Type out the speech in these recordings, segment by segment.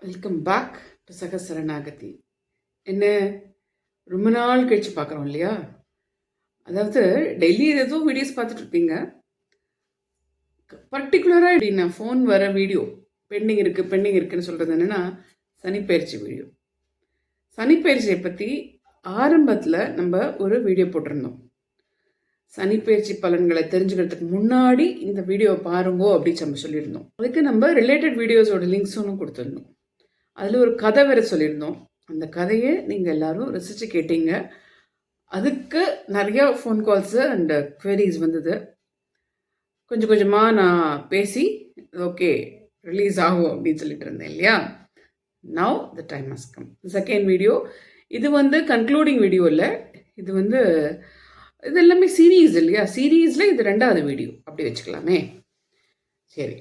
Welcome back to சகசரணாகதி. என்ன ரொம்ப நாள் கழிச்சு பார்க்குறோம் இல்லையா? அதாவது டெய்லி ஏதோ வீடியோஸ் பார்த்துட்டு இருப்பீங்க. பர்டிகுலராக இப்படி நான் ஃபோன் வர வீடியோ பெண்டிங் இருக்குன்னு சொல்கிறது என்னென்னா சனிப்பயிற்சி வீடியோ. சனிப்பயிற்சியை பற்றி ஆரம்பத்தில் நம்ம ஒரு வீடியோ போட்டிருந்தோம். சனிப்பயிற்சி பலன்களை தெரிஞ்சுக்கிறதுக்கு முன்னாடி இந்த வீடியோவை பாருங்கோ அப்படின்னு நம்ம சொல்லியிருந்தோம். அதுக்கு நம்ம ரிலேட்டட் வீடியோஸோட லிங்க்ஸும் கொடுத்துருந்தோம். அதில் ஒரு கதை வேறு சொல்லியிருந்தோம். அந்த கதையை நீங்கள் எல்லோரும் ரசித்து கேட்டீங்க. அதுக்கு நிறையா ஃபோன் கால்ஸு அண்ட் குவரிஸ் வந்தது. கொஞ்சம் கொஞ்சமாக நான் பேசி ஓகே ரிலீஸ் ஆகும் அப்படின்னு சொல்லிட்டு இருந்தேன் இல்லையா? Now the time has come. Second video இது கன்க்ளூடிங் வீடியோ இல்லை, இது இது எல்லாமே சீரீஸ் இல்லையா? சீரீஸில் இது 2வது வீடியோ அப்படி வச்சுக்கலாமே. சரி,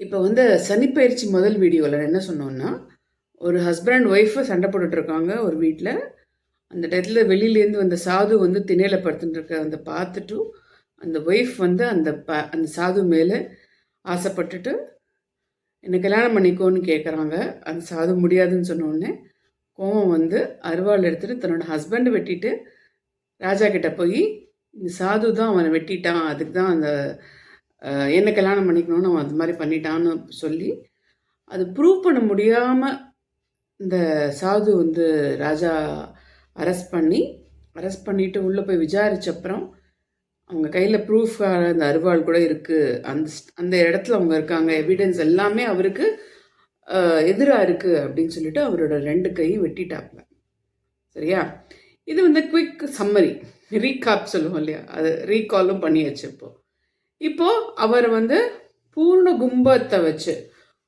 இப்போ சனிப்பயிற்சி முதல் வீடியோவில் என்ன சொன்னோன்னா, ஒரு ஹஸ்பண்ட் அண்ட் ஒய்ஃபு சண்டை போட்டுட்ருக்காங்க ஒரு வீட்டில். அந்த டயத்தில் வெளியிலேருந்து வந்த சாது திணையில் படுத்துட்டுருக்க பார்த்துட்டு அந்த ஒய்ஃப் அந்த சாது மேலே ஆசைப்பட்டுட்டு என்னை கல்யாணம் பண்ணிக்கோன்னு கேட்குறாங்க. அந்த சாது முடியாதுன்னு சொன்னோடனே கோவம் அருவாள் எடுத்துகிட்டு தன்னோட ஹஸ்பண்டை வெட்டிட்டு ராஜா கிட்டே போய் இந்த சாது தான் அவனை வெட்டிட்டான், அதுக்கு தான் அந்த என்ன கல்யாணம் பண்ணிக்கணும்னு அவன் அது மாதிரி பண்ணிட்டான்னு சொல்லி அது ப்ரூவ் பண்ண முடியாமல் இந்த சாது ராஜா அரெஸ்ட் பண்ணிவிட்டு உள்ளே போய் விசாரிச்சப்புறம் அவங்க கையில் ப்ரூஃப் அந்த அருவாள் கூட இருக்குது. அந்த இடத்துல அவங்க இருக்காங்க, எவிடன்ஸ் எல்லாமே அவருக்கு எதிராக இருக்குது அப்படின்னு சொல்லிட்டு அவரோட 2 கையும் வெட்டிட்டாங்க. சரியா? இது குவிக் சம்மரி, ரீகாப் சொல்லுவோம் இல்லையா? அது ரீகாலும் பண்ணியாச்சு. இப்போது அவர் பூர்ண கும்பத்தை வச்சு,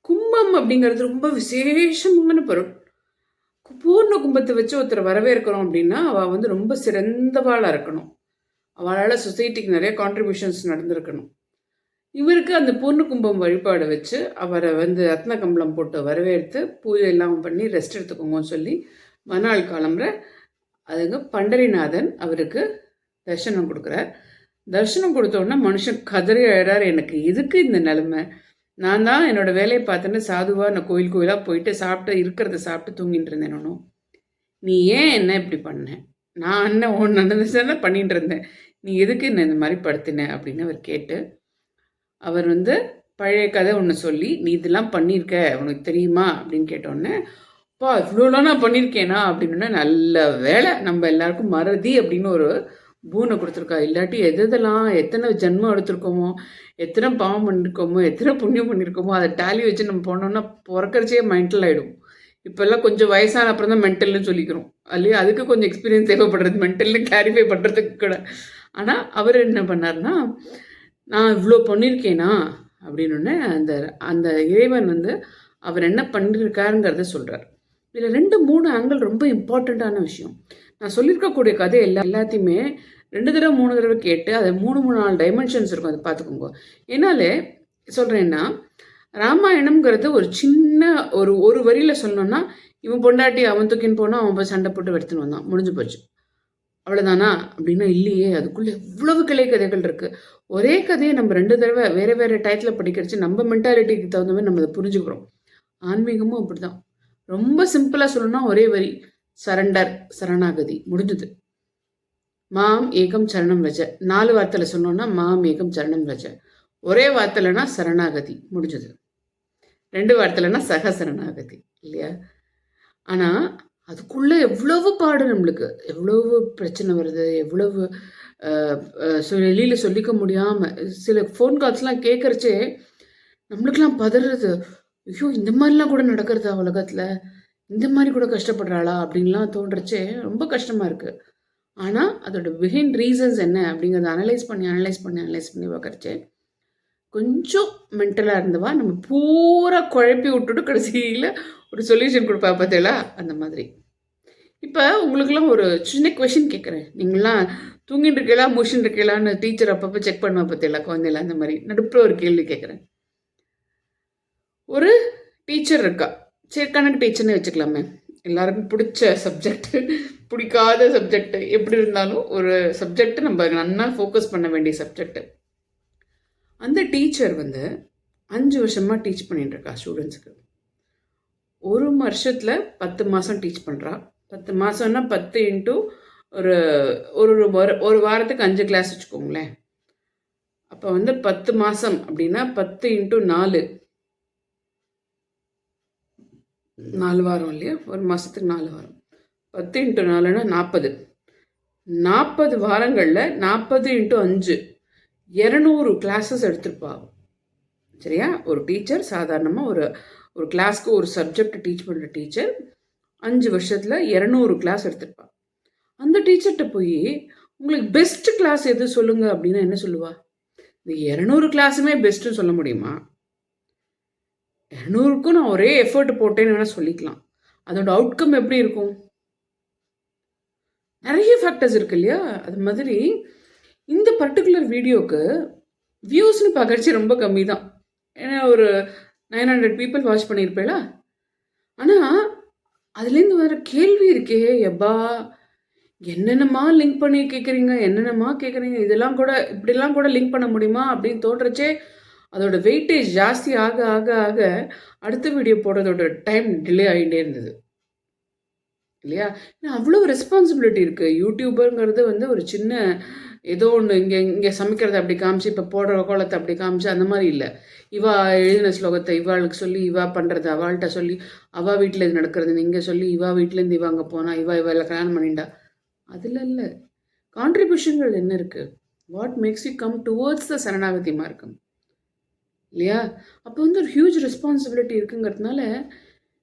கும்பம் அப்படிங்கிறது ரொம்ப விசேஷமான பொருள். பூர்ண கும்பத்தை வச்சு ஒருத்தர் வரவேற்கிறோம் அப்படின்னா அவள் ரொம்ப சிறந்தவாளாக இருக்கணும். அவளால் சொசைட்டிக்கு நிறைய கான்ட்ரிபியூஷன்ஸ் நடந்திருக்கணும். இவருக்கு அந்த பூர்ண கும்பம் வழிபாடை வச்சு அவரை ரத்ன கம்பளம் போட்டு வரவேற்று பூஜை எல்லாம் பண்ணி ரெஸ்ட் எடுத்துக்கோங்கன்னு சொல்லி மறுநாள் கிளம்புற அதுங்க பண்டரிநாதன் அவருக்கு தரிசனம் கொடுக்குறார். தரிசனம் கொடுத்தோன்னா மனுஷன் கதறி அழறார், எனக்கு எதுக்கு இந்த நிலைமை? நான் தான் என்னோடய வேலையை பார்த்தேன்னு சாதுவாக நான் கோயிலாக போயிட்டு இருக்கிறத சாப்பிட்டு தூங்கிட்டு இருந்தேன். நானும் நீ ஏன் என்ன இப்படி பண்ணேன்? நான் என்ன ஒன்று நடந்துச்சுன்னா பண்ணிட்டு இருந்தேன், நீ எதுக்கு என்ன இந்த மாதிரி படுத்தினேன் அப்படின்னு அவர் கேட்டு அவர் பழைய கதை ஒன்று சொல்லி, நீ இதெல்லாம் பண்ணியிருக்க உனக்கு தெரியுமா அப்படின்னு கேட்டோடனே, அப்பா இவ்வளோலாம் நான் பண்ணியிருக்கேனா அப்படின்னா, நல்ல வேலை நம்ம எல்லாருக்கும் மறதி அப்படின்னு ஒரு பூனை கொடுத்துருக்கா. இல்லாட்டி எதெல்லாம் எத்தனை ஜென்மம் எடுத்திருக்கோமோ, எத்தனை பாவம் பண்ணியிருக்கோமோ, எத்தனை புண்ணியம் பண்ணியிருக்கோமோ அதை டேலி வச்சு நம்ம போனோம்னா பிறக்கறச்சே மென்டல் ஆகிடும். இப்போல்லாம் கொஞ்சம் வயசான அப்புறம் தான் மென்டல்னு சொல்லிக்கிறோம் இல்லையா? அதுக்கு கொஞ்சம் எக்ஸ்பீரியன்ஸ் தேவைப்படுறது மென்டல்னு கிளாரிஃபை பண்ணுறதுக்கு கூட. ஆனால் அவர் என்ன பண்ணார்னா, நான் இவ்வளோ பண்ணியிருக்கேனா அப்படின்னு அந்த அந்த இறைவன் அவர் என்ன பண்ணியிருக்காருங்கிறத சொல்கிறார். இதில் 2-3 ஆங்கிள் ரொம்ப இம்பார்ட்டண்ட்டான விஷயம். நான் சொல்லியிருக்கக்கூடிய கதை எல்லாத்தையுமே 2 தடவை 3 தடவை கேட்டு அது 3-4 டைமென்ஷன்ஸ் இருக்கும், அதை பார்த்துக்கோங்க. என்னாலே சொல்கிறேன்னா, ராமாயணம்ங்கிறது ஒரு சின்ன ஒரு வரியில் சொல்லணும்னா, இவன் பொண்டாட்டி அவன் தூக்கின்னு போனால் அவன் போய் சண்டை போட்டு எடுத்துன்னு வந்தான், முடிஞ்சு போச்சு, அவ்வளோதானா அப்படின்னா இல்லையே. அதுக்குள்ளே எவ்வளவு கிளை கதைகள் இருக்குது. ஒரே கதையை நம்ம 2 தடவை வேறு வேறு டயத்தில் படிக்கிறச்சு நம்ம மென்டாலிட்டிக்கு தகுந்த மாதிரி நம்ம அதை புரிஞ்சுக்கிறோம். ஆன்மீகமும் அப்படி தான். ரொம்ப சிம்பிளாக சொல்லணும்னா ஒரே வரி, சரண்டர், சரணாகதி, முடிஞ்சுது. மாம் ஏகம் சரணம் ரஜ. 4 வார்த்தையில் சொன்னோன்னா மாம் ஏகம் சரணம் ரஜ. ஒரே வார்த்தைலனா சரணாகதி, முடிஞ்சது. 2 வார்த்தைலனா சக சரணாகதி இல்லையா? ஆனால் அதுக்குள்ளே எவ்வளவு பாடு நம்மளுக்கு, எவ்வளவு பிரச்சனை வருது, எவ்வளவு வெளியில் சொல்லிக்க முடியாமல் சில ஃபோன் கால்ஸ்லாம் கேட்குறச்சே நம்மளுக்கெல்லாம் பதறது. ஐயோ இந்த மாதிரிலாம் கூட நடக்கிறதா உலகத்தில், இந்த மாதிரி கூட கஷ்டப்படுறாளா அப்படின்லாம் தோன்றச்சே ரொம்ப கஷ்டமாக இருக்குது. ஆனால் அதோட பிஹைண்ட் ரீசன்ஸ் என்ன அப்படிங்கிறத அனலைஸ் பண்ணி பார்க்குறச்சே கொஞ்சம் மென்டலாக இருந்தவா நம்ம பூரா குழப்பி விட்டுட்டு கடைசியில் ஒரு சொல்யூஷன் கொடுப்பா பார்த்தீங்களா? அந்த மாதிரி. இப்போ உங்களுக்குலாம் ஒரு சின்ன கொஷின் கேட்குறேன். நீங்களாம் தூங்கிட்டு இருக்கீங்களா முஷின் இருக்கீங்களான்னு டீச்சர் அப்பப்போ செக் பண்ணுவா பார்த்தீங்களா குழந்தைல? அந்த மாதிரி நடுப்புற ஒரு கேள்வி கேட்குறேன். ஒரு டீச்சர் இருக்கா, சரி கணக்கு டீச்சர்னு வச்சுக்கலாமே, எல்லாருக்கும் பிடிச்ச சப்ஜெக்ட், பிடிக்காத சப்ஜெக்ட், எப்படி இருந்தாலும் ஒரு சப்ஜெக்ட் நம்ம நல்லா ஃபோக்கஸ் பண்ண வேண்டிய சப்ஜெக்ட். அந்த டீச்சர் 5 வருஷமாக டீச் பண்ணிட்டுருக்கா ஸ்டூடெண்ட்ஸுக்கு. ஒரு வருஷத்தில் 10 மாதம் டீச் பண்ணுறா. 10 மாதம்னா 10 இன்ட்டு ஒரு ஒரு ஒரு வாரத்துக்கு 5 கிளாஸ் வச்சுக்கோங்களேன். அப்போ வந்து 10 மாதம் அப்படின்னா 10 இன்ட்டு 4 4 வாரம் இல்லையா? ஒரு மாதத்துக்கு 4 வாரம். 10 இன்ட்டு 4னா 40. 40 வாரங்களில் 40 இன்ட்டு 5 200 கிளாஸஸ் எடுத்திருப்பா. சரியா? ஒரு டீச்சர் சாதாரணமாக ஒரு ஒரு கிளாஸ்க்கு ஒரு சப்ஜெக்ட் டீச் பண்ணுற டீச்சர் 5 வருஷத்தில் 200 கிளாஸ் எடுத்திருப்பா. அந்த டீச்சர்கிட்ட போய் உங்களுக்கு பெஸ்ட் கிளாஸ் எது சொல்லுங்க அப்படின்னா என்ன சொல்லுவா? இந்த 200 கிளாஸுமே பெஸ்ட்டுன்னு சொல்ல முடியுமா? 200க்கும் நான் ஒரே எஃபர்ட் போட்டேன்னு வேணால் சொல்லிக்கலாம். அதோட அவுட்கம் எப்படி இருக்கும்? நிறைய ஃபேக்டர்ஸ் இருக்கு இல்லையா? அது மாதிரி இந்த பர்டிகுலர் வீடியோக்கு வியூஸ்னு பார்க்கறச்சு ரொம்ப கம்மி தான். ஏன்னா ஒரு 900 பீப்புள் வாட்ச் பண்ணியிருப்பேளா? ஆனால் அதுலேருந்து வர கேள்வி இருக்கே எப்பா, என்னென்னமா லிங்க் பண்ணி கேட்குறீங்க, என்னென்னமா கேட்குறீங்க, இதெல்லாம் கூட இப்படிலாம் கூட லிங்க் பண்ண முடியுமா அப்படின்னு தோன்றச்சே அதோட வெயிட்டேஜ் ஜாஸ்தி ஆக ஆக ஆக அடுத்த வீடியோ போடுறதோட டைம் டிலே ஆகிட்டே இருந்தது இல்லையா? ஏன்னா அவ்வளோ ரெஸ்பான்சிபிலிட்டி இருக்குது. யூடியூபருங்கிறது வந்து ஒரு சின்ன ஏதோ ஒன்று இங்கே இங்கே சமைக்கிறத அப்படி காமிச்சு இப்போ போடுற கோலத்தை அப்படி காமிச்சு அந்த மாதிரி இல்லை. இவா எழுதின ஸ்லோகத்தை இவாளுக்கு சொல்லி இவா பண்ணுறது அவள்கிட்ட சொல்லி அவா வீட்டில் இது நடக்கிறதுன்னு இங்கே சொல்லி இவா வீட்டிலேருந்து இவா அங்கே போனால் இவளை கல்யாணம் பண்ணிண்டா அதில் இல்லை. கான்ட்ரிபியூஷன்கள் என்ன இருக்குது? What makes you come towards த சரணாகதி மார்க்கம் இல்லையா? அப்போ வந்து ஒரு ஹியூஜ் ரெஸ்பான்சிபிலிட்டி இருக்குங்கிறதுனால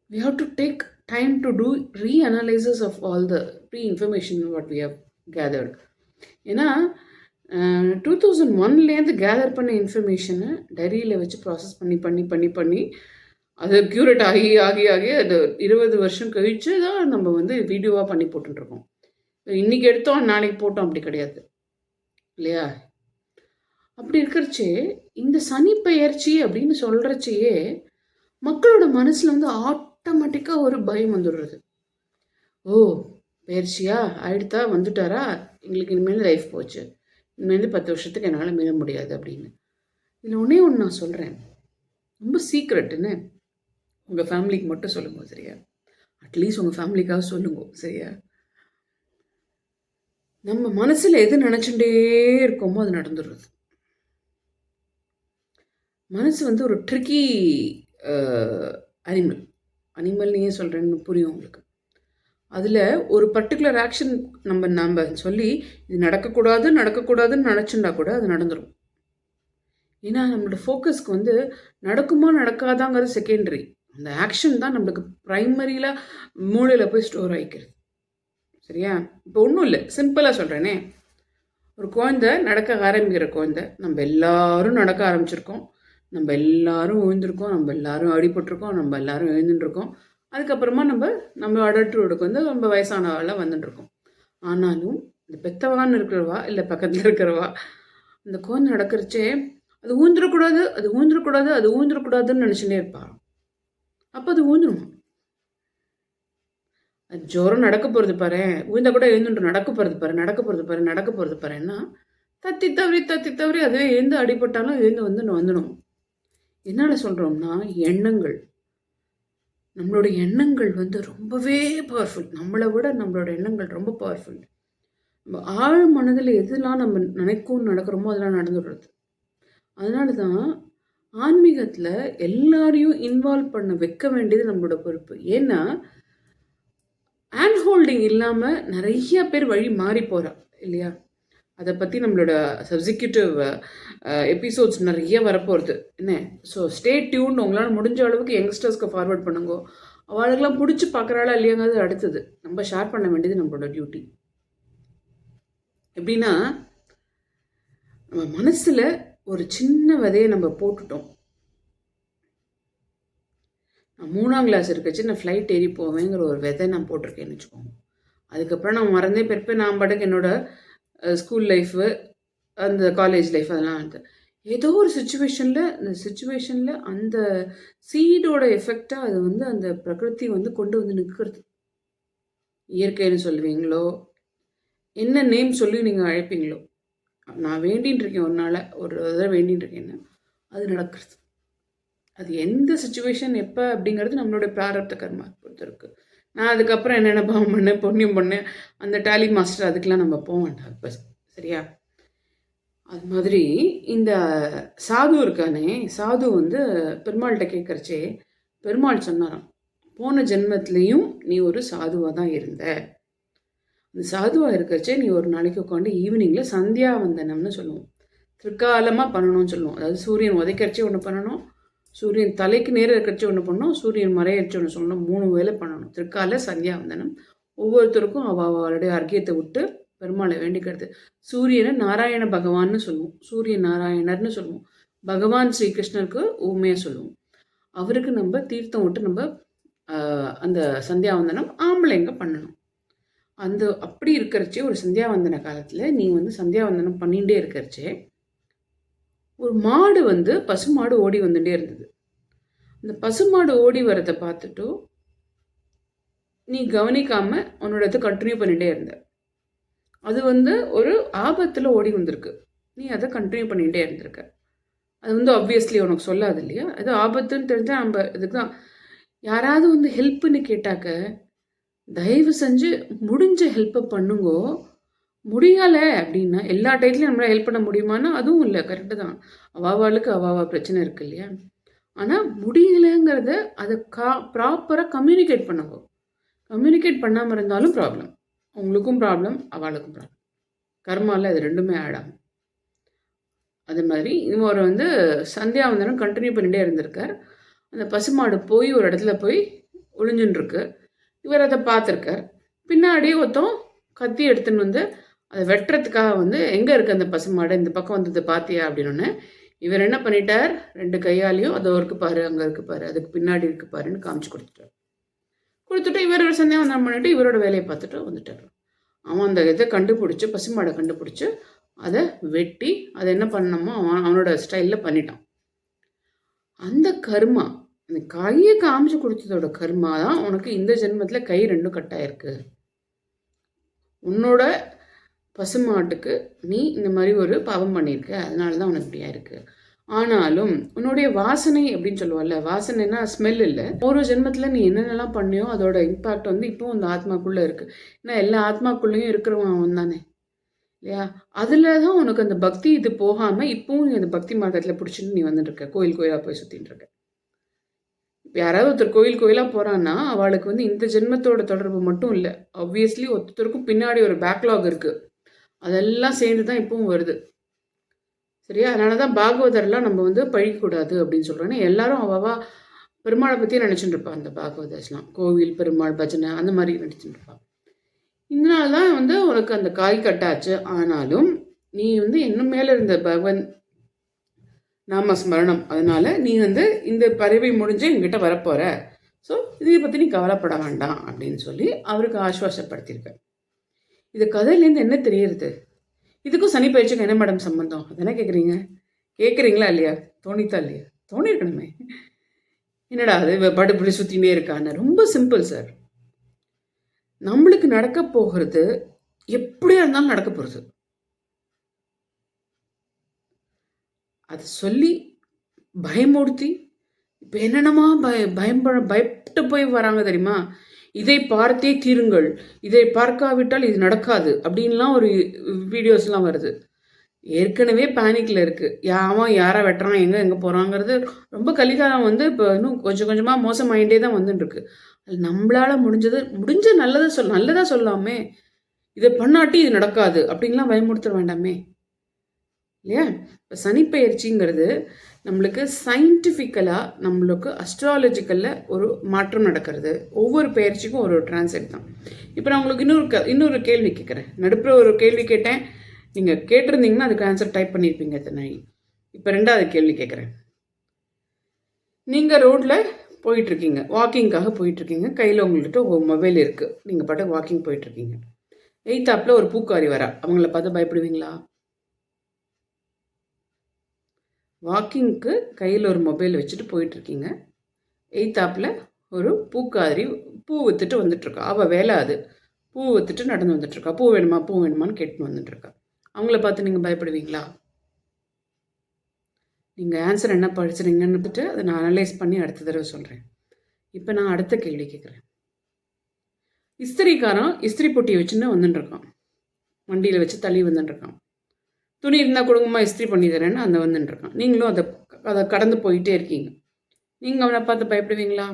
we have to take time to do reanalysis of all the pre-information what we have gathered. ஏன்னா 2001லேருந்து கேதர் பண்ண இன்ஃபர்மேஷனை டைரியில் வச்சு ப்ராசஸ் பண்ணி பண்ணி பண்ணி பண்ணி அது க்யூரேட் ஆகி ஆகி ஆகி அது 20 வருஷம் கழித்து தான் நம்ம வந்து வீடியோவாக பண்ணி போட்டுருக்கோம். இன்றைக்கி எடுத்தோம் நாளைக்கு போட்டோம் அப்படி கிடையாது இல்லையா? அப்படி இருக்கிறச்சே இந்த சனி பெயர்ச்சி அப்படின்னு சொல்கிறச்சையே மக்களோட மனசில் வந்து ஆட்டோமேட்டிக்காக ஒரு பயம் வந்துடுறது. ஓ பெயர்ச்சியா ஆயிடுத்தா வந்துட்டாரா, எங்களுக்கு இனிமேல் லைஃப் போச்சு, இனிமேல் 10 வருஷத்துக்கு என்னால் மீற முடியாது அப்படின்னு. இதில் ஒன்றே ஒன்று நான் சொல்கிறேன், ரொம்ப சீக்ரெட்டுன்னு உங்கள் ஃபேமிலிக்கு மட்டும் சொல்லுங்க சரியா? அட்லீஸ்ட் உங்கள் ஃபேமிலிக்காக சொல்லுங்க சரியா? நம்ம மனசில் எது நினச்சுட்டே இருக்கோமோ அது நடந்துடுறது. மனசு வந்து ஒரு ட்ரிக்கி அனிமல்னு ஏன் சொல்கிறேன்னு புரியும் உங்களுக்கு. அதில் ஒரு பர்டிகுலர் ஆக்ஷன் நம்ம சொல்லி இது நடக்கக்கூடாதுன்னு நினச்சுட்டா கூட அது நடந்துடும். ஏன்னா நம்மளோட ஃபோக்கஸ்க்கு வந்து நடக்குமா நடக்காதாங்கிறது செகண்டரி, அந்த ஆக்ஷன் தான் நம்மளுக்கு ப்ரைமரியில் மூளையில் போய் ஸ்டோர் ஆகிக்கிறது சரியா? இப்போ ஒன்றும் இல்லை, சிம்பிளாக சொல்கிறேனே, ஒரு குழந்தை நடக்க ஆரம்பிக்கிற குழந்தை, நம்ம எல்லாரும் நடக்க ஆரம்பிச்சிருக்கோம், நம்ம எல்லாரும் விழுந்திருக்கோம், நம்ம எல்லாரும் அடிபட்டிருக்கோம், நம்ம எல்லாரும் எழுந்துட்டுருக்கோம். அதுக்கப்புறமா நம்ம அடல்ட்ஹுட்டுக்கு வந்து ரொம்ப வயசானவாள் வந்துட்டுருக்கோம். ஆனாலும் இந்த பெத்தவான்னு இருக்கிறவா இல்லை பக்கத்தில் இருக்கிறவா அந்த குழந்தை நடக்கிறச்சே அது ஊந்துடக்கூடாதுன்னு நினச்சிட்டே இருப்பா. அப்போ அது ஊந்துருமா? அது ஜோரம் நடக்க போகிறது பாரு, ஊழ்ந்தா கூட எழுந்துட்டு நடக்க போகிறது பாருன்னா தத்தி தவறி அதுவே எழுந்து அடிபட்டாலும் எழுந்து வந்துடும். என்னால் சொல்கிறோம்னா எண்ணங்கள், நம்மளோட எண்ணங்கள் வந்து ரொம்பவே பவர்ஃபுல். நம்மளை விட நம்மளோட எண்ணங்கள் ரொம்ப பவர்ஃபுல். நம்ம ஆழ் மனதில் எதெல்லாம் நம்ம நினைக்கும் நடக்கிறோமோ அதெல்லாம் நடந்துடுறது. அதனால தான் ஆன்மீகத்தில் எல்லாரையும் இன்வால்வ் பண்ண வைக்க வேண்டியது நம்மளோட பொறுப்பு. ஏன்னா ஹேண்ட் ஹோல்டிங் இல்லாமல் நிறைய பேர் வழி மாறி போகிறா இல்லையா? அதை பற்றி நம்மளோட சப்சிக்யூட்டிவ் எபிசோட்ஸ் நிறைய வரப்போகிறது என்ன. So stay tune. உங்களால் முடிஞ்ச அளவுக்கு யங்ஸ்டர்ஸ்க்கு ஃபார்வர்ட் பண்ணுங்க. அவளுக்கெல்லாம் பிடிச்சி பார்க்குறாளா இல்லையாங்கிறது அடுத்தது, நம்ம ஷேர் பண்ண வேண்டியது நம்மளோட டியூட்டி. எப்படின்னா நம்ம மனசில் ஒரு சின்ன விதையை நம்ம போட்டுட்டோம். நான் 3ஆம் கிளாஸ் இருக்கச்சு நான் ஃப்ளைட் ஏறி போவேங்கிற ஒரு விதை நான் போட்டிருக்கேன்னு வச்சுக்கோங்க. அதுக்கப்புறம் நான் மறந்தே பெருப்பேன். நான் பாட்டுக்கு என்னோட ஸ்கூல் லைஃபு அந்த காலேஜ் லைஃப் அதெல்லாம் வந்து ஏதோ ஒரு சுச்சுவேஷனில் அந்த சீடோட எஃபெக்டாக அது வந்து அந்த பிரகிருதி வந்து கொண்டு வந்து நிற்கிறது. இயற்கைன்னு சொல்லுவீங்களோ, என்ன நேம் சொல்லி நீங்கள் அழைப்பீங்களோ, நான் வேண்டின்னு இருக்கேன், ஒரு நாளை ஒரு தடவை வேண்டின்னு இருக்கேன்னு அது நடக்கிறது. அது எந்த சுச்சுவேஷன் எப்போ அப்படிங்கிறது நம்மளுடைய பிராரப்த கர்மா பொறுத்து இருக்குது. நான் அதுக்கப்புறம் என்னென்ன பாவம் பண்ணேன், புண்ணியம் பண்ணேன், அந்த டேலி மாஸ்டர் அதுக்கெலாம் நம்ம போக வேண்டாம் இப்போ. சரியா? அது மாதிரி இந்த சாது இருக்கானே, சாது வந்து பெருமாள்கிட்ட கேட்குறச்சே பெருமாள் சொன்னாராம், போன ஜென்மத்திலையும் நீ ஒரு சாதுவாக தான் இருந்த. அந்த சாதுவாக இருக்கிறச்சே நீ ஒரு நாளைக்கு உட்காந்து ஈவினிங்கில் சந்தியாவந்தனம்னு சொல்லுவோம். திரிகாலமாக பண்ணணும்னு சொல்லுவோம். அதாவது சூரியன் உதைக்கிறச்சே ஒன்று பண்ணணும், சூரியன் தலைக்கு நேரம் இருக்கிறச்சு ஒன்று பண்ணணும், சூரியன் மறையச்சு ஒன்று சொல்லணும். 3 வேலை பண்ணணும். திரிகால சந்தியாவந்தனம். ஒவ்வொருத்தருக்கும் அவளுடைய அர்க்கியத்தை விட்டு பெருமாளை வேண்டிக்கிறது. சூரியனை நாராயண பகவான்னு சொல்லுவோம், சூரிய நாராயணர்னு சொல்லுவோம். பகவான் ஸ்ரீகிருஷ்ணருக்கு ஊமையாக சொல்லுவோம். அவருக்கு நம்ம தீர்த்தம் விட்டு நம்ம அந்த சந்தியாவந்தனம் ஆம்பளைங்க பண்ணணும். அந்த அப்படி இருக்கிறச்சே ஒரு சந்தியாவந்தன காலத்தில் நீ வந்து சந்தியாவந்தனம் பண்ணிகிட்டே இருக்கிறச்சே ஒரு மாடு வந்து பசுமாடு ஓடி வந்துட்டே இருந்தது. அந்த பசுமாடு ஓடி வரதை பார்த்துட்டு நீ கவனிக்காம உன்னோட இதை கண்டினியூ பண்ணிகிட்டே இருந்த. அது வந்து ஒரு ஆபத்தில் ஓடி வந்திருக்கு, நீ அதை கண்டினியூ பண்ணிகிட்டே இருந்திருக்க. அது வந்து ஆப்வியஸ்லி உனக்கு சொல்லாது இல்லையா? அது ஆபத்துன்னு தெரிஞ்சால் நம்ம இதுக்கு தான் யாராவது வந்து ஹெல்ப்புன்னு கேட்டாக்க தயவு செஞ்சு முடிஞ்ச ஹெல்ப்பை பண்ணுங்கோ. முடியலை அப்படின்னா எல்லா டைத்துலையும் நம்மளால் ஹெல்ப் பண்ண முடியுமானா அதுவும் இல்லை, கரெக்டு தான். அவாவாளுக்கு அவாவா பிரச்சனை இருக்குது இல்லையா? ஆனால் முடியலைங்கிறத அதை ப்ராப்பராக கம்யூனிகேட் பண்ணுங்க. கம்யூனிகேட் பண்ணாமல் இருந்தாலும் ப்ராப்ளம், உங்களுக்கும் ப்ராப்ளம், அவளுக்கும் ப்ராப்ளம். கர்மாவில் அது ரெண்டுமே ஆடாகும். அது மாதிரி இவர் வந்து சந்தியாவந்தனம் கண்டினியூ பண்ணிகிட்டே இருந்திருக்கார். அந்த பசுமாடு போய் ஒரு இடத்துல போய் ஒளிஞ்சுட்டுருக்கு. இவர் அதை பார்த்துருக்கார். பின்னாடி ஒருத்தன் கத்தி எடுத்துன்னு வந்து அதை வெட்டுறதுக்காக வந்து எங்கே இருக்குது அந்த பசுமாடு, இந்த பக்கம் வந்தது பார்த்தியா அப்படின்னு. இவர் என்ன பண்ணிட்டார், 2 கையாலையும் அதோ இருக்கு பாரு, அங்கே இருக்கு பாரு, அதுக்கு பின்னாடி இருக்கு பாருன்னு காமிச்சு கொடுத்துட்டு இவர் ஒரு சந்தியாவந்தனம் பண்ணிட்டு இவரோட வேலையை பார்த்துட்டு வந்துட்டார். அவன் அந்த இதை கண்டுபிடிச்சி பசுமாடை கண்டுபிடிச்சி அதை வெட்டி அதை என்ன பண்ணணுமோ அவனோட ஸ்டைலில் பண்ணிட்டான். அந்த கர்மா, அந்த கையை காமிச்சு கொடுத்ததோட கர்மா தான் உனக்கு இந்த ஜென்மத்தில் கை 2 கட்டாயிருக்கு. உன்னோட பசுமாட்டுக்கு நீ இந்த மாதிரி ஒரு பாவம் பண்ணியிருக்க, அதனால தான் உனக்கு இப்படியா இருக்கு. ஆனாலும் உன்னுடைய வாசனை அப்படின்னு சொல்லுவாள்ல, வாசனைன்னா ஸ்மெல் இல்லை. ஒரு ஜென்மத்தில் நீ என்னென்னலாம் பண்ணியோ அதோட இம்பாக்ட் வந்து இப்போவும் அந்த ஆத்மாக்குள்ளே இருக்குது. ஏன்னா எல்லா ஆத்மாக்குள்ளேயும் இருக்கிறவன் அவன் தானே இல்லையா? அதில் தான் உனக்கு அந்த பக்தி இது போகாமல் இப்போவும் நீ அந்த பக்தி மார்க்கத்தில் பிடிச்சிட்டு நீ வந்துட்டுருக்க, கோயில் கோயிலாக போய் சுற்றின்னு இருக்க. இப்போ யாராவது ஒருத்தர் கோயில் கோயிலாக போகிறான்னா அவளுக்கு வந்து இந்த ஜென்மத்தோட தொடர்பு மட்டும் இல்லை, ஆப்வியஸ்லி ஒருத்தருக்கும் பின்னாடி ஒரு பேக்லாக் இருக்குது. அதெல்லாம் சேர்ந்து தான் இப்பவும் வருது. சரியா? அதனால தான் பாகவதர்லாம் நம்ம வந்து பழிக்கக்கூடாது அப்படின்னு சொல்கிறோன்னா எல்லாரும் அவவா பெருமாளை பற்றி நினச்சிட்டு இருப்பாள். அந்த பாகவதர்ஸ்லாம் கோவில் பெருமாள் பஜனை அந்த மாதிரி நினச்சிட்டு இருப்பாள். இதனால தான் வந்து உனக்கு அந்த காய் கட்டாச்சு. ஆனாலும் நீ வந்து இன்னும் மேலே இருந்த பகவன் நாமஸ்மரணம், அதனால நீ வந்து இந்த பறவை முடிஞ்சு எங்கிட்ட வரப்போகிற, ஸோ இதை பற்றி நீ கவலைப்பட வேண்டாம் அப்படின்னு சொல்லி அவருக்கு ஆஸ்வாசப்படுத்தியிருக்க. இது கதையிலேருந்து என்ன தெரியுது? இதுக்கும் சனி பயிற்சிக்கும் என்ன மேடம் சம்பந்தம்? அதானே கேட்குறீங்களா இல்லையா? தோணித்தா இல்லையா? தோணிருக்கணுமே. என்னடா அது படுபடி சுற்றிகிட்டே இருக்கான்னு. ரொம்ப சிம்பிள் சார். நம்மளுக்கு நடக்க போகிறது எப்படியா இருந்தாலும் நடக்க போகிறது. அதை சொல்லி பயமுறுத்தி இப்போ என்னென்னமா பயப்பட்டு போய் வராங்க தெரியுமா? இதை பார்த்தே தீருங்கள், இதை பார்க்காவிட்டால் இது நடக்காது அப்படின்லாம் ஒரு வீடியோஸ்லாம் வருது. ஏற்கனவே பேனிக்கில் இருக்குது. அவன் யாரை வெட்டுறான், எங்கே போகிறாங்கிறது ரொம்ப கலிகாலம் வந்து இப்போ இன்னும் கொஞ்சம் கொஞ்சமாக மோசமாயிட்டே தான் வந்துட்டுருக்கு. அது நம்மளால் முடிஞ்ச நல்லதாக சொல்லாமே. இதை பண்ணாட்டி இது நடக்காது அப்படின்லாம் பயமுறுத்த வேண்டாமே இல்லையா? இப்போ சனிப்பெயர்ச்சிங்கிறது நம்மளுக்கு சயின்டிஃபிக்கலாக நம்மளுக்கு அஸ்ட்ராலஜிக்கலில் ஒரு மாற்றம் நடக்கிறது. ஒவ்வொரு பயிற்சிக்கும் ஒரு டிரான்ஸ்லேட் தான். இப்போ நான் உங்களுக்கு இன்னொரு கேள்வி கேட்குறேன். நடுப்புற ஒரு கேள்வி கேட்டேன், நீங்கள் கேட்டிருந்தீங்கன்னா அதுக்கு ஆன்சர் டைப் பண்ணியிருப்பீங்க எத்தனை. இப்போ 2வது கேள்வி கேட்குறேன். நீங்கள் ரோட்டில் போயிட்டுருக்கீங்க, வாக்கிங்காக போயிட்டுருக்கீங்க, கையில் உங்கள்கிட்ட ஒரு மொபைல் இருக்குது, நீங்கள் பாட்டு வாக்கிங் போயிட்டுருக்கீங்க. எய்த்தாப்பில் ஒரு பூக்காரி வரா, அவங்கள பார்த்து பயப்படுவீங்களா? வாக்கிங்க்கு கையில் ஒரு மொபைல் வச்சுட்டு போயிட்டுருக்கீங்க, எய்த்தாப்பில் ஒரு பூக்காரி பூ விற்றுட்டு வந்துட்டுருக்கா. அவள் வேலை அது, பூ விற்றுட்டு நடந்து வந்துட்டுருக்கா. பூ வேணுமான்னு கேட்டுன்னு வந்துட்டுருக்கா. அவங்கள பார்த்து நீங்கள் பயப்படுவீங்களா? நீங்கள் ஆன்சர் என்ன படிச்சுறீங்கன்னு அதை நான் அனலைஸ் பண்ணி அடுத்த தடவை சொல்கிறேன். இப்போ நான் அடுத்த கேள்வி கேட்குறேன். இஸ்திரிக்காரன் இஸ்திரி பொட்டியை வச்சுன்னு வந்துட்டுருக்கான், வண்டியில் வச்சு தள்ளி வந்துட்டுருக்கான். துணி இருந்தால் கொடுங்கம்மா இஸ்திரி பண்ணி தரேன்னு அந்த வந்துட்டுருக்கான். நீங்களும் அதை கடந்து போயிட்டே இருக்கீங்க. நீங்கள் அவனை பார்த்து பயப்படுவீங்களா?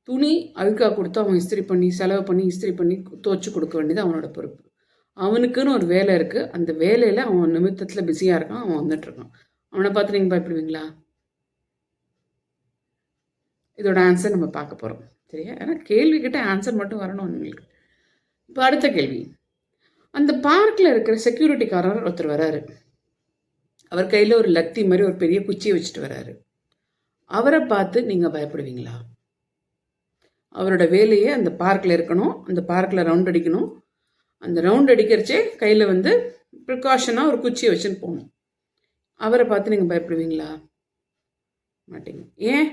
துணி அழுக்காக கொடுத்து அவன் இஸ்திரி பண்ணி செலவு பண்ணி இஸ்திரி பண்ணி துவச்சி கொடுக்க வேண்டியது அவனோட பொறுப்பு. அவனுக்குன்னு ஒரு வேலை இருக்குது, அந்த வேலையில் அவன் நிமித்தத்தில் பிஸியாக இருக்கான், அவன் வந்துட்டுருக்கான். அவனை பார்த்து நீங்கள் பயப்படுவீங்களா? இதோட ஆன்சர் நம்ம பார்க்க போகிறோம், சரியா? ஏன்னா கேள்விக்கிட்ட ஆன்சர் மட்டும் வரணும் உங்களுக்கு. இப்போ அடுத்த கேள்வி. அந்த பார்க்கில் இருக்கிற செக்யூரிட்டிக்காரர் ஒருத்தர் வராரு. அவர் கையில் ஒரு லத்தி மாதிரி ஒரு பெரிய குச்சியை வச்சுட்டு வராரு. அவரை பார்த்து நீங்கள் பயப்படுவீங்களா? அவரோட வேலையே அந்த பார்க்கில் இருக்கணும், அந்த பார்க்கில் ரவுண்ட் அடிக்கணும். அந்த ரவுண்ட் அடிக்கிறச்சே கையில் வந்து ப்ரிகாஷனாக ஒரு குச்சியை வச்சுன்னு போகணும். அவரை பார்த்து நீங்கள் பயப்படுவீங்களா? மாட்டீங்க. ஏன்?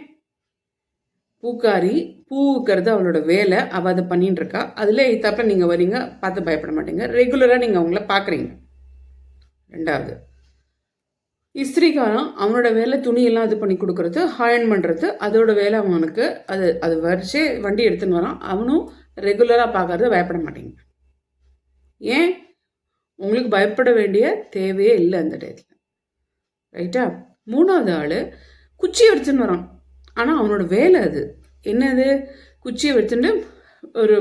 பூக்காரி, பூ விற்கிறது அவளோட வேலை, அவள் அதை பண்ணின்னு இருக்கா. அதில் இத்தாப்பில் நீங்கள் வரீங்க, பார்த்து பயப்பட மாட்டீங்க. ரெகுலராக நீங்கள் அவங்கள பார்க்குறீங்க. ரெண்டாவது, இஸ்திரிக்காரன் அவனோட வேலை துணியெல்லாம் இது பண்ணி கொடுக்குறது, ஹாயன் பண்ணுறது, அதோட வேலை அவனுக்கு. அது வரிசே வண்டி எடுத்துன்னு வரான், அவனும் ரெகுலராக பார்க்கறது, பயப்பட மாட்டீங்க. ஏன்? உங்களுக்கு பயப்பட வேண்டிய தேவையே இல்லை அந்த டயத்தில், ரைட்டா? மூணாவது ஆள் குச்சியை எடுத்துன்னு வரான், ஆனால் அவனோட வேலை அது என்னது? குச்சியை எடுத்துட்டு ஒரு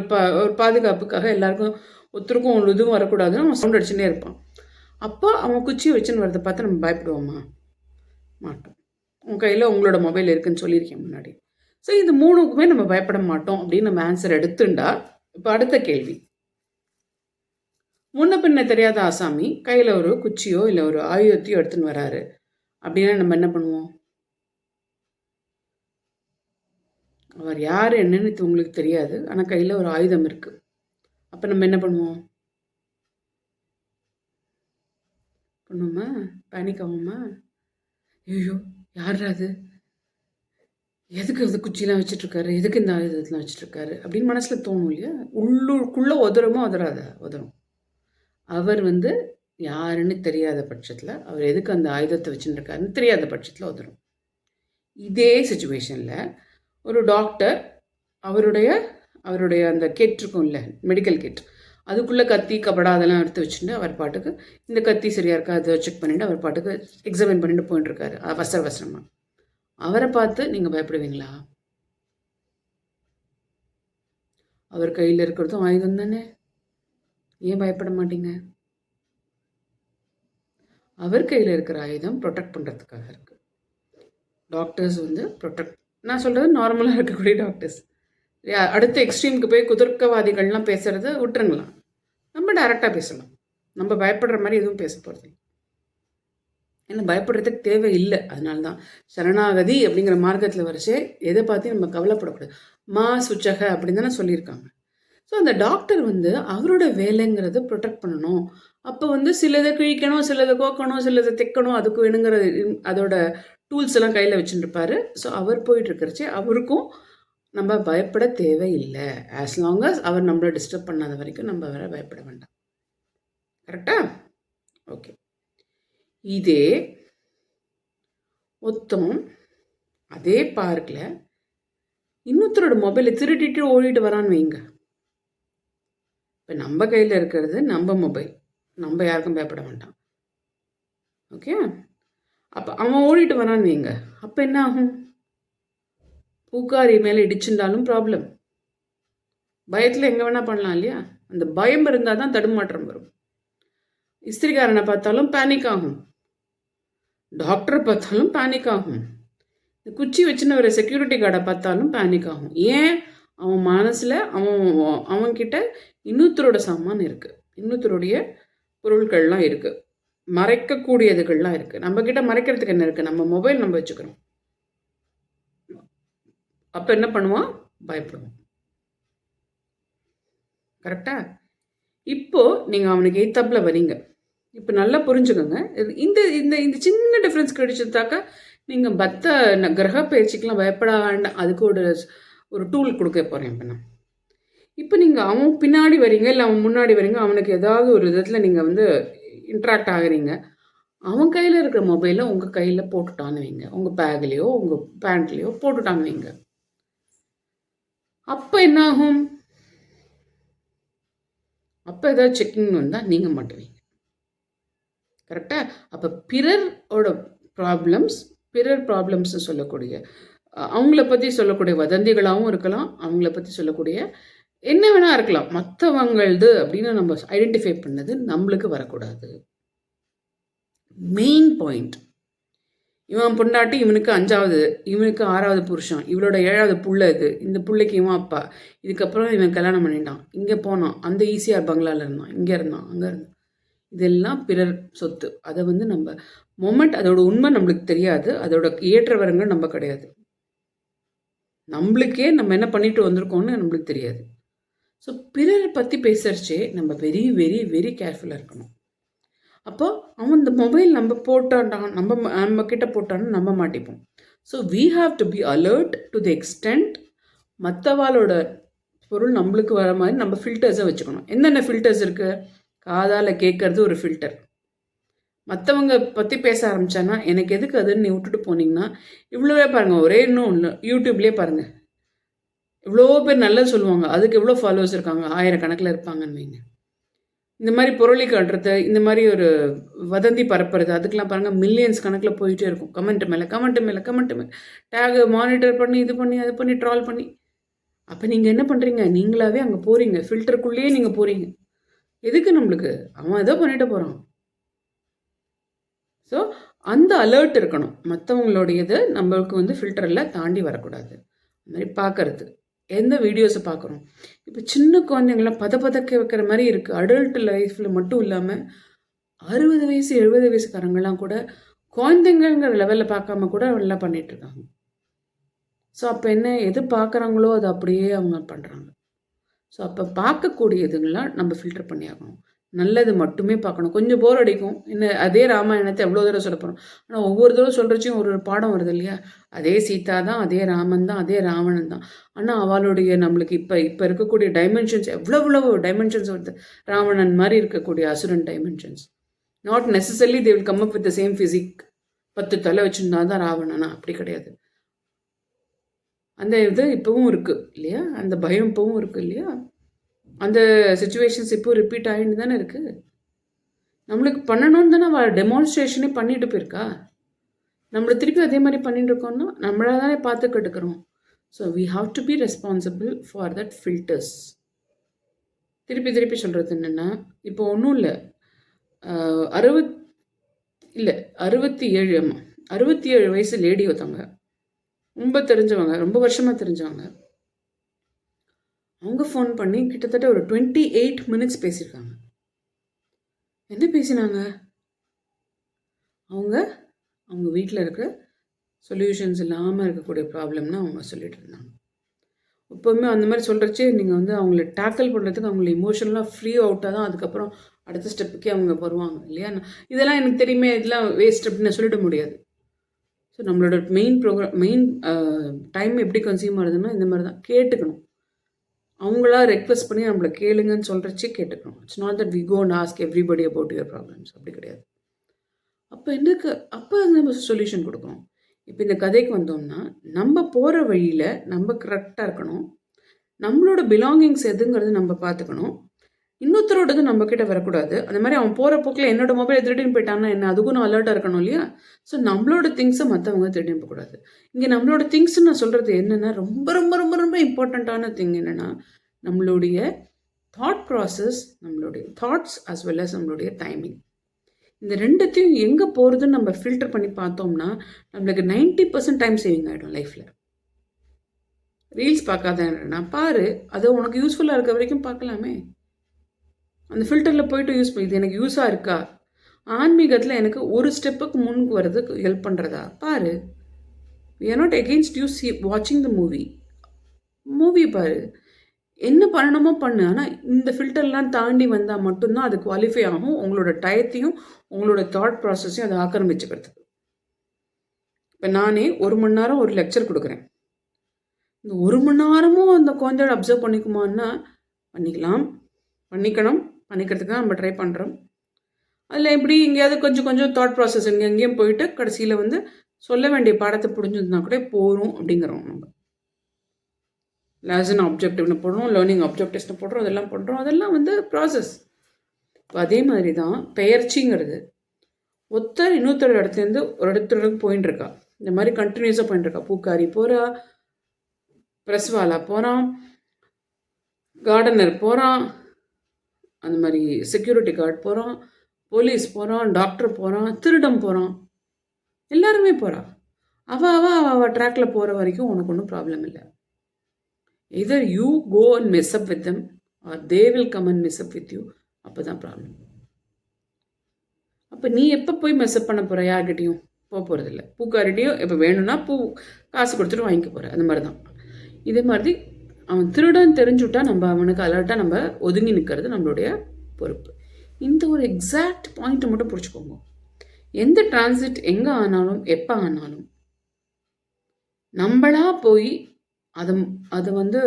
பாதுகாப்புக்காக எல்லாருக்கும் ஒருத்தருக்கும் ஒரு இதுவும் வரக்கூடாதுன்னு அவன் சவுண்ட் அடிச்சுட்டே இருப்பான். அப்போ அவன் குச்சியை வச்சுன்னு வரதை பார்த்து நம்ம பயப்படுவோமா? மாட்டோம். உங்கள் கையில் உங்களோட மொபைல் இருக்குதுன்னு சொல்லியிருக்கேன் முன்னாடி. ஸோ இந்த மூணுக்குமே நம்ம பயப்பட மாட்டோம் அப்படின்னு நம்ம ஆன்சர் எடுத்துண்டா, இப்போ அடுத்த கேள்வி. முன்ன பின்ன தெரியாத ஆசாமி கையில் ஒரு குச்சியோ இல்லை ஒரு ஆயுதத்தையோ எடுத்துன்னு வராரு அப்படின்னா நம்ம என்ன பண்ணுவோம்? அவர் யார் என்னன்னு உங்களுக்கு தெரியாது, ஆனால் கையில் ஒரு ஆயுதம் இருக்குது. அப்போ நம்ம என்ன பண்ணுவோம்? பண்ணுவோமா? பேனிக் ஆகுமா? ஐயோ யார் அது, எதுக்கு அந்த குச்சிலாம் வச்சுட்ருக்காரு, எதுக்கு இந்த ஆயுதத்தெலாம் வச்சுட்ருக்காரு அப்படின்னு மனசில் தோணும் இல்லையா? உள்ளுக்குள்ளே உதறமோ உதறும். அவர் வந்து யாருன்னு தெரியாத பட்சத்தில், அவர் எதுக்கு அந்த ஆயுதத்தை வச்சுருக்காருன்னு தெரியாத பட்சத்தில் உதறும். இதே சுச்சுவேஷனில் ஒரு டாக்டர் அவருடைய அந்த கிட் இருக்கும்ல, மெடிக்கல் கிட், அதுக்குள்ளே கத்தி கபடா அதெல்லாம் எடுத்து வச்சுட்டு அவர் பாட்டுக்கு இந்த கத்தி சரியாக இருக்கா அதை செக் பண்ணிவிட்டு அவர் பாட்டுக்கு எக்ஸாமின் பண்ணிட்டு போயிட்டுருக்காரு அவசரமாக. அவரை பார்த்து நீங்கள் பயப்படுவீங்களா? அவர் கையில் இருக்கிறதும் ஆயுதம் தானே, ஏன் பயப்பட மாட்டீங்க? அவர் கையில் இருக்கிற ஆயுதம் ப்ரொடெக்ட் பண்ணுறதுக்காக இருக்குது. டாக்டர்ஸ் வந்து நான் சொல்கிறது நார்மலாக இருக்கக்கூடிய டாக்டர்ஸ். அடுத்த எக்ஸ்ட்ரீமுக்கு போய் குதர்க்கவாதிகள்லாம் பேசுகிறத விட்டுருங்களாம், நம்ம டைரெக்டாக பேசலாம். நம்ம பயப்படுற மாதிரி எதுவும் பேச போகிறது, ஏன்னா பயப்படுறதுக்கு தேவை இல்லை. அதனால தான் சரணாகதி அப்படிங்கிற மார்க்கத்தில் வரைச்சே எதை பார்த்து நம்ம கவலைப்படக்கூடாது. மா சுச்சக அப்படின்னு தானே சொல்லியிருக்காங்க. ஸோ அந்த டாக்டர் வந்து அவரோட வேலைங்கிறத ப்ரொடெக்ட் பண்ணணும். அப்போ வந்து சிலதை கிழிக்கணும், சிலதை கோக்கணும், சிலதை தைக்கணும், அதுக்கு வேணுங்கிற அதோட டூல்ஸ் எல்லாம் கையில் வச்சுட்டுருப்பாரு. ஸோ அவர் போயிட்டுருக்கிறச்சே அவருக்கும் நம்ம பயப்பட தேவையில்லை. ஆஸ் லாங் அஸ் அவர் நம்மளை டிஸ்டர்ப் பண்ணாத வரைக்கும் நம்ம அவரை பயப்பட வேண்டாம். கரெக்டா? ஓகே. இதே மொத்தம் அதே பார்க்கில் இன்னொருத்தரோட மொபைலை திருட்டிட்டு ஓடிட்டு வரான்னு வைங்க. இப்போ நம்ம கையில் இருக்கிறது நம்ம மொபைல், நம்ம யாருக்கும் பயப்பட வேண்டாம். ஓகே. அப்போ அவன் ஓடிட்டு வரான்னு வைங்க, அப்போ என்ன ஆகும்? பூக்காரி மேலே இடிச்சிருந்தாலும் ப்ராப்ளம். பயத்தில் எங்கே வேணால் பண்ணலாம் இல்லையா? அந்த பயம் இருந்தால் தான் தடுமாற்றம் வரும். இஸ்திரிக்காரனை பார்த்தாலும் பேனிக் ஆகும், டாக்டரை பார்த்தாலும் பேனிக் ஆகும், குச்சி வச்சுன்னு ஒரு செக்யூரிட்டி கார்டை பார்த்தாலும் பேனிக் ஆகும். ஏன்? அவன் மனசில் அவன்கிட்ட இன்னொருத்தரோட சாமான் இருக்குது, இன்னொருத்தருடைய பொருட்கள்லாம் இருக்குது, மறைக்கக்கூடியதுகள்லாம் இருக்குது. நம்மக்கிட்ட மறைக்கிறதுக்கு என்ன இருக்குது? நம்ம மொபைல் நம்ம வச்சுக்கிறோம். அப்போ என்ன பண்ணுவான்? பயப்படுவான். கரெக்டா? இப்போது நீங்கள் அவனுக்கு எய்த்தாப்பில் வரீங்க. இப்போ நல்லா புரிஞ்சுக்கோங்க. இந்த இந்த இந்த சின்ன டிஃப்ரென்ஸ் கிடைச்சதாக்கா நீங்கள் கிரக பயிற்சிக்கெலாம் பயப்பட வேண்டாம். அதுக்கு ஒரு டூல் கொடுக்க போகிறேன் இப்போ நீங்கள் அவன் பின்னாடி வரீங்க இல்லை அவன் முன்னாடி வரீங்க, அவனுக்கு ஏதாவது ஒரு விதத்தில் நீங்கள் வந்து இன்ட்ராக்ட் ஆகுறீங்க. அவன் கையில் இருக்கிற மொபைலை உங்கள் கையில் போட்டுட்டான்னு வைங்க, உங்கள் பேக்லேயோ உங்கள் பேண்ட்லேயோ போட்டுட்டான்னு வைங்க. அப்போ என்ன ஆகும்? அப்போ ஏதாவது செக்கிங் வந்தால் நீங்கள் மாட்டுவீங்க. கரெக்டாக? அப்போ பிறரோட ப்ராப்ளம்ஸ் சொல்லக்கூடிய அவங்கள பற்றி சொல்லக்கூடிய வதந்திகளாகவும் இருக்கலாம், அவங்கள பற்றி சொல்லக்கூடிய என்ன வேணா இருக்கலாம். மற்றவங்களது அப்படின்னு நம்ம ஐடென்டிஃபை பண்ணது நம்மளுக்கு வரக்கூடாது. Main point. இவன் பொண்டாட்டி இவனுக்கு 5வது, இவனுக்கு 6வது புருஷன், இவளோட 7வது புள்ள இது, இந்த பிள்ளைக்கு இவன் அப்பா, இதுக்கப்புறம் இவன் கல்யாணம் பண்ணிட்டான், இங்கே போனான், அந்த ஈசிஆர் பங்களாவில் இருந்தான், இங்கே இருந்தான், அங்கே இருந்தான். இதெல்லாம் பிறர் சொத்து. அதை நம்ம மொமெண்ட் அதோட உண்மை நம்மளுக்கு தெரியாது, அதோட ஏற்றவரங்க நம்ம கிடையாது. நம்மளுக்கே நம்ம என்ன பண்ணிட்டு வந்திருக்கோம்னு நம்மளுக்கு தெரியாது. ஸோ பிறரை பற்றி பேசுகிறச்சே நம்ம வெரி வெரி வெரி கேர்ஃபுல்லாக இருக்கணும். அப்போ அவன் இந்த மொபைல் நம்ம போட்டான்டான், நம்ம கிட்ட போட்டான்னு நம்ம மாட்டிப்போம். So we have to be alert to the extent மற்றவாளோட பொருள் நம்மளுக்கு வர மாதிரி நம்ம ஃபில்டர்ஸை வச்சுக்கணும். என்னென்ன ஃபில்டர்ஸ் இருக்குது? காதால் கேட்கறது ஒரு ஃபில்டர். மற்றவங்க பற்றி பேச ஆரம்பித்தான்னா எனக்கு எதுக்கு அதுன்னு நீ விட்டுட்டு போனீங்கன்னா, இவ்வளோவே பாருங்கள், ஒரே இன்னும் ஒன்று யூடியூப்லேயே பாருங்கள், இவ்வளோ பேர் நல்லது சொல்லுவாங்க, அதுக்கு எவ்வளோ ஃபாலோவர்ஸ் இருக்காங்க, 1000கணக்கில் இருப்பாங்கன்னு வைங்க. இந்த மாதிரி பொருளை காட்டுறது, இந்த மாதிரி ஒரு வதந்தி பரப்புறது, அதுக்கெலாம் பாருங்கள் மில்லியன்ஸ் கணக்கில் போயிட்டே இருக்கும். கமெண்ட் மேலே டேகு மானிட்டர் பண்ணி இது பண்ணி அது பண்ணி ட்ரால் பண்ணி. அப்போ நீங்கள் என்ன பண்ணுறீங்க? நீங்களாவே அங்கே போகிறீங்க, ஃபில்டருக்குள்ளேயே நீங்கள் போகிறீங்க. எதுக்கு நம்மளுக்கு? அவன் ஏதோ பண்ணிட்டு போகிறான். ஸோ அந்த அலர்ட் இருக்கணும். மற்றவங்களுடையது நம்மளுக்கு ஃபில்டரில் தாண்டி வரக்கூடாது. அந்த மாதிரி பார்க்கறது, எந்த வீடியோஸை பார்க்குறோம். இப்போ சின்ன குழந்தைங்களாம் பதக்க வைக்கிற மாதிரி இருக்குது. அடல்ட் லைஃப்பில் மட்டும் இல்லாமல் 60 வயசு 70 வயசுக்காரங்கெல்லாம் கூட குழந்தைங்கிற லெவலில் பார்க்காம கூட எல்லாம் பண்ணிகிட்ருக்காங்க. ஸோ அப்போ என்ன, எது பார்க்குறாங்களோ அதை அப்படியே அவங்க பண்ணுறாங்க. ஸோ அப்போ பார்க்கக்கூடியதுங்களாம் நம்ம ஃபில்டர் பண்ணி ஆகணும். நல்லது மட்டுமே பார்க்கணும். கொஞ்சம் போர் அடிக்கும். அதே ராமாயணத்தை எவ்வளோ தடவை சொல்ல போகிறோம். ஆனால் ஒவ்வொரு தடவை சொல்கிறச்சும் ஒரு பாடம் வருது இல்லையா? அதே சீதா தான், அதே ராமன் தான், அதே ராவணன் தான். ஆனால் அவளுடைய நம்மளுக்கு இப்போ இருக்கக்கூடிய டைமென்ஷன்ஸ் எவ்வளோ டைமென்ஷன்ஸ் வருது. ராவணன் மாதிரி இருக்கக்கூடிய அசுரன் dimensions. Not necessarily they will come up with the same physique. 10 தலை வச்சுருந்தா தான் ராவணனா? அப்படி கிடையாது. அந்த இது இப்போவும் இருக்குது இல்லையா? அந்த பயம் இப்போவும் இருக்குது இல்லையா? அந்த சுச்சுவேஷன்ஸ் இப்போ ரிப்பீட் ஆகிட்டு தானே இருக்குது. நம்மளுக்கு பண்ணணும்னு தானே அவள் டெமான்ஸ்ட்ரேஷனே பண்ணிட்டு போயிருக்கா. நம்மளை திருப்பி அதே மாதிரி பண்ணிட்டு இருக்கோம்னா நம்மளா தானே பார்த்து கட்டுக்கிறோம். So we have to be responsible for that filters. திருப்பி சொல்கிறது என்னென்னா, இப்போ ஒன்றும் இல்லை, 67 வயசு லேடி ஒருத்தவங்க, ரொம்ப தெரிஞ்சவங்க, ரொம்ப வருஷமாக தெரிஞ்சவங்க. அவங்க ஃபோன் பண்ணி கிட்டத்தட்ட ஒரு 28 மினிட்ஸ் பேசியிருக்காங்க. என்ன பேசினாங்க? அவங்க வீட்டில் இருக்கிற சொல்யூஷன்ஸ் இல்லாமல் இருக்கக்கூடிய ப்ராப்ளம்னு அவங்க சொல்லிட்டு இருந்தாங்க. எப்போவுமே அந்த மாதிரி சொல்கிறச்சே நீங்கள் அவங்கள டேக்கிள் பண்ணுறதுக்கு அவங்கள இமோஷனலாக ஃப்ரீ அவுட்டாக தான் அதுக்கப்புறம் அடுத்த ஸ்டெப்புக்கே அவங்க வருவாங்க இல்லையா? இதெல்லாம் எனக்கு தெரியுமே, இதெல்லாம் வேஸ்ட் அப்படின்னு சொல்லிட முடியாது. ஸோ நம்மளோட மெயின் டைம் எப்படி கன்சியூம் ஆகுதுன்னா இந்த மாதிரி தான் கேட்டுக்கணும். அவங்களா ரெக்வெஸ்ட் பண்ணி நம்மளை கேளுங்கன்னு சொல்கிறச்சே கேட்டுக்கணும். It's not that we go and ask everybody about your problems. அப்படி கிடையாது. அப்போ நம்ம சொல்யூஷன் கொடுக்கணும். இப்போ இந்த கதைக்கு வந்தோம்னா நம்ம போகிற வழியில் நம்ம கரெக்டாக இருக்கணும். நம்மளோட பிலாங்கிங்ஸ் எதுங்கிறது நம்ம பார்த்துக்கணும். இன்னொருத்தரோடது நம்மக்கிட்ட வரக்கூடாது. அந்த மாதிரி அவன் போகிற போக்கில் என்னோட மொபைல் திருடின்னு போயிட்டான்னா என்ன, அதுக்கும் நான் அலர்ட்டாக இருக்கணும் இல்லையா? ஸோ நம்மளோட திங்ஸை மற்றவங்க திருடின்னு போகக்கூடாது. இங்கே நம்மளோட திங்ஸ்ன்னு நான் சொல்கிறது என்னென்னா, ரொம்ப ரொம்ப ரொம்ப ரொம்ப இம்பார்ட்டண்ட்டான திங் என்னென்னா, நம்மளுடைய தாட் ப்ராசஸ், நம்மளுடைய தாட்ஸ் அஸ் வெல் அஸ் நம்மளுடைய டைமிங். இந்த ரெண்டுத்தையும் எங்கே போகிறதுன்னு நம்ம ஃபில்டர் பண்ணி பார்த்தோம்னா நம்மளுக்கு 90% டைம் சேவிங் ஆகிடும் லைஃப்பில். ரீல்ஸ் பார்க்காதேன்னா பாரு, அது உனக்கு யூஸ்ஃபுல்லாக இருக்க வரைக்கும் பார்க்கலாமே. அந்த ஃபில்டரில் போய்ட்டு யூஸ் பண்ணி இது எனக்கு யூஸாக இருக்கா, ஆன்மீகத்தில் எனக்கு ஒரு ஸ்டெப்புக்கு முன்னுக்கு வர்றதுக்கு ஹெல்ப் பண்ணுறதா பாரு. We are not against you வாட்சிங் த மூவி பாரு, என்ன பண்ணணுமோ பண்ணு. ஆனால் இந்த ஃபில்டர்லாம் தாண்டி வந்தால் மட்டும்தான் அது குவாலிஃபை ஆகும் உங்களோட டயத்தையும் உங்களோட தாட் ப்ராசஸையும் அதை ஆக்கிரமிச்சுக்கிறதுக்கு. இப்போ நானே 1 மணி நேரம் ஒரு லெக்சர் கொடுக்குறேன். இந்த 1 மணி நேரமும் அந்த குழந்தையோட அப்சர்வ் பண்ணிக்கணும்னா பண்ணிக்கிறதுக்கு தான் நம்ம ட்ரை பண்ணுறோம். அதில் எப்படி எங்கேயாவது கொஞ்சம் கொஞ்சம் தாட் ப்ராசஸ் எங்கேயும் போயிட்டு கடைசியில் வந்து சொல்ல வேண்டிய பாடத்தை புரிஞ்சுதுன்னா கூட போகிறோம் அப்படிங்கிறோம். நம்ம லேசன் ஆப்ஜெக்டிவ்னு போடுறோம், லேர்னிங் ஆப்ஜெக்டிவ்ஸ்னு போடுறோம், அதெல்லாம் பண்ணுறோம். அதெல்லாம் வந்து ப்ராசஸ். இப்போ அதே மாதிரி தான் பெயர்ச்சிங்கிறது. ஒருத்தர் இன்னொருத்தர் இடத்துலேருந்து ஒரு இடத்துக்கு போயின்னு இருக்கா. இந்த மாதிரி கண்டினியூஸாக போயின்னு இருக்கா. பூக்காரி போகிறா, ப்ரெஸ்வாலா போகிறான், கார்டனர் போகிறான், அந்த மாதிரி செக்யூரிட்டி கார்டு போகிறான், போலீஸ் போகிறான், டாக்டர் போகிறான், திருடம் போகிறான், எல்லாருமே போகிறா. அவள் ட்ராக்கில் போகிற வரைக்கும் உனக்கு ஒன்றும் ப்ராப்ளம் இல்லை. Either you go and mess up with them or they will come and mess up with you. அப்போ தான் ப்ராப்ளம். அப்போ நீ எப்போ போய் மெஸ்அப் பண்ண போகிற? யார்கிட்டையும் போக போகிறதில்ல. பூக்காரிட்டையும் இப்போ வேணும்னா பூ காசு கொடுத்துட்டு வாங்கிக்க போகிற. அந்த மாதிரி தான். இதே மாதிரி அவன் திருடன் தெரிஞ்சுட்டா நம்ம அவனுக்கு அலர்ட்டாக நம்ம ஒதுங்கி நிற்கிறது நம்மளுடைய பொறுப்பு. இந்த ஒரு எக்ஸாக்ட் பாயிண்ட்டை மட்டும் பிடிச்சிக்கோங்க. எந்த டிரான்சிட் எங்கே ஆனாலும் எப்போ ஆனாலும் நம்மளா போய் அதை வந்து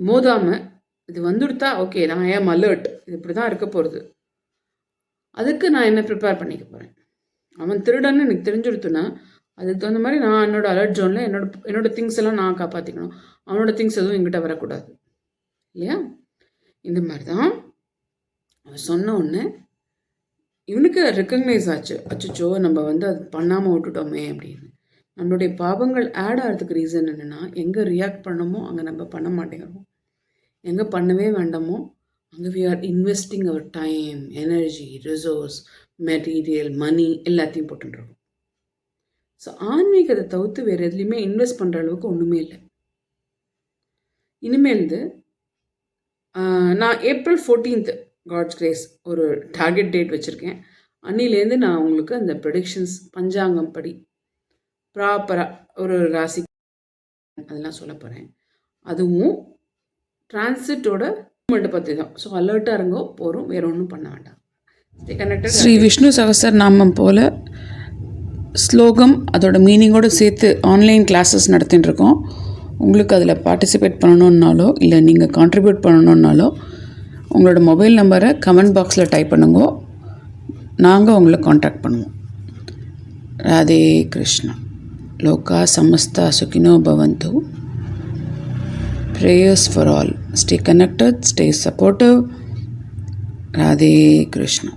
மோதாமல் இது வந்துடுத்தா ஓகே நான் ஏன் அலர்ட், இது இப்படி தான் இருக்க போகிறது, அதுக்கு நான் என்ன ப்ரிப்பேர் பண்ணிக்க போகிறேன். அவன் திருடன்னு எனக்கு தெரிஞ்சுடுத்துனா அதுக்கு தகுந்த மாதிரி நான் என்னோட அலர்ட் ஜோனில் என்னோட திங்ஸ் எல்லாம் நான் காப்பாற்றிக்கணும். அவனோட திங்ஸ் எதுவும் எங்கிட்ட வரக்கூடாது இல்லையா? இந்த மாதிரி தான் அவன் சொன்ன உடனே இவனுக்கு ரெக்கக்னைஸ் ஆச்சு. அச்சோ நம்ம வந்து அது பண்ணாமல் விட்டுட்டோமே அப்படின்னு. நம்மளுடைய பாவங்கள் ஆட் ஆகிறதுக்கு ரீசன் என்னென்னா, எங்கே ரியாக்ட் பண்ணணுமோ அங்கே நம்ம பண்ண மாட்டேங்கிறோம், எங்கே பண்ணவே வேண்டாமோ அங்கே we are investing our time, energy, resource, material, money எல்லாத்தையும் போட்டுருக்கோம். ஸோ ஆன்மீகத்தை தவிர்த்து வேறு எதுலேயுமே இன்வெஸ்ட் பண்ணுற அளவுக்கு ஒன்றுமே இல்லை. இனிமேல்ந்து நான் April 14th காட்ஸ் கிரேஸ் ஒரு டார்கெட் டேட் வச்சுருக்கேன். அன்னிலேருந்து நான் உங்களுக்கு அந்த ப்ரெடிக்ஷன்ஸ் பஞ்சாங்கம் படி ப்ராப்பராக ஒரு ராசி அதெல்லாம் சொல்ல போகிறேன். அதுவும் டிரான்சிட்டோட மூமெண்ட்டை பற்றி தான். ஸோ அலர்ட்டாக இருங்கோ, போகிறோம், வேறு ஒன்றும் பண்ண வேண்டாம். Stay connected. Shri Vishnu Sahasranamam போல் ஸ்லோகம் அதோட மீனிங்கோடு சேர்த்து ஆன்லைன் கிளாஸஸ் நடத்தின்னு இருக்கோம். உங்களுக்கு அதில் பார்ட்டிசிபேட் பண்ணணுன்னாலோ இல்லை நீங்கள் கான்ட்ரிபியூட் பண்ணணுன்னாலோ உங்களோட மொபைல் நம்பரை கமெண்ட் பாக்ஸில் டைப் பண்ணுங்க, நாங்கள் உங்களை காண்டாக்ட் பண்ணுவோம். ராதே கிருஷ்ணா. லோகா சமஸ்தா சுகினோ பவந்து. Prayers for all. Stay connected, stay supportive. Radhe Krishna.